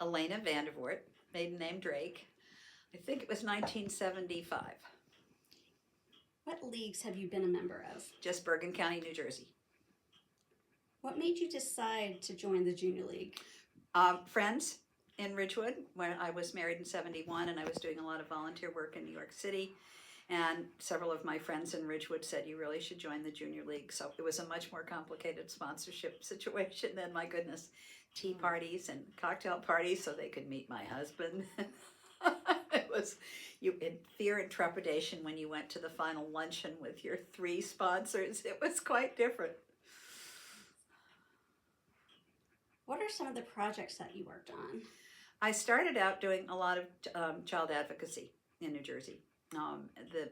Elena Vandervoort, maiden name Drake. I think it was 1975. What leagues have you been a member of? Just Bergen County, New Jersey. What made you decide to join the Junior League? Friends in Ridgewood, when I was married in 71 and I was doing a lot of volunteer work in New York City. And several of my friends in Ridgewood said, you really should join the Junior League. So it was a much more complicated sponsorship situation than, my goodness, tea parties and cocktail parties so they could meet my husband. It was you in fear and trepidation when you went to the final luncheon with your 3 sponsors. It was quite different. What are some of the projects that you worked on? I started out doing a lot of child advocacy in New Jersey. The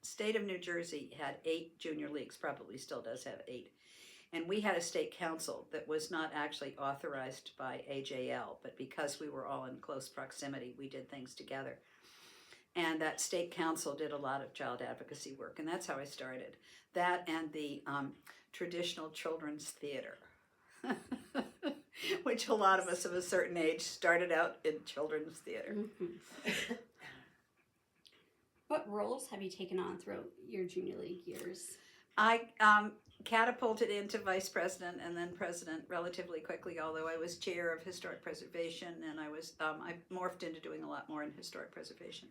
state of New Jersey had 8 junior leagues, probably still does have 8. And we had a state council that was not actually authorized by AJL, but because we were all in close proximity, we did things together. And that state council did a lot of child advocacy work, and that's how I started. That and the traditional children's theater, which a lot of us of a certain age started out in children's theater. Mm-hmm. What roles have you taken on throughout your Junior League years? I catapulted into vice president and then president relatively quickly, although I was chair of historic preservation, and I morphed into doing a lot more in historic preservation.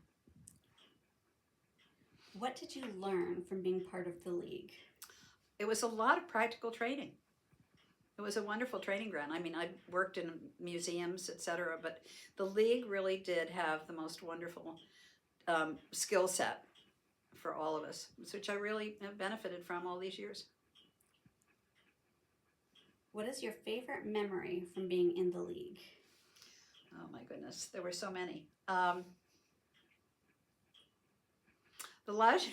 What did you learn from being part of the league? It was a lot of practical training. It was a wonderful training ground. I mean, I worked in museums, etc., but the league really did have the most wonderful skill set for all of us, which I really have benefited from all these years. What is your favorite memory from being in the league? Oh my goodness, there were so many. The last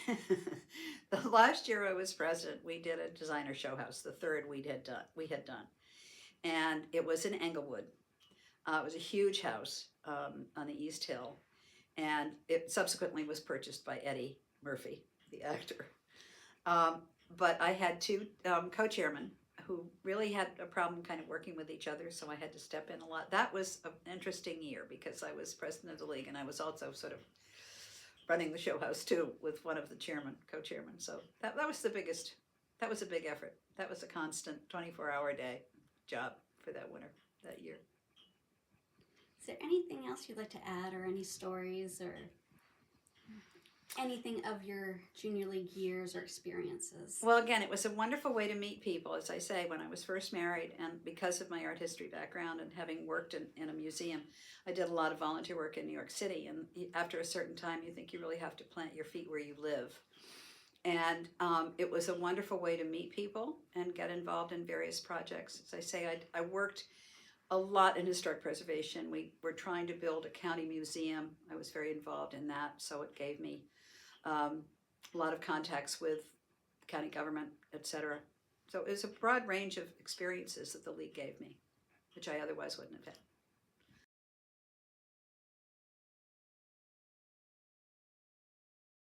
year I was president, we did a designer show house, the third we had done, and it was in Englewood. It was a huge house on the East Hill, and it subsequently was purchased by Eddie Murphy, the actor. But I had 2 co-chairmen who really had a problem kind of working with each other, so I had to step in a lot. That was an interesting year because I was president of the league, and I was also sort of running the show house too with one of the co-chairmen. So that was the biggest, that was a big effort. That was a constant 24-hour-a-day job for that winter, that year. Is there anything else you'd like to add, or any stories, or anything of your Junior League years or experiences? Well, again, it was a wonderful way to meet people, as I say, when I was first married, and because of my art history background and having worked in a museum, I did a lot of volunteer work in New York City, and after a certain time, you think you really have to plant your feet where you live. And it was a wonderful way to meet people and get involved in various projects. As I say, I worked a lot in historic preservation. We were trying to build a county museum. I was very involved in that, so it gave me a lot of contacts with county government, etc. So it was a broad range of experiences that the league gave me, which I otherwise wouldn't have had.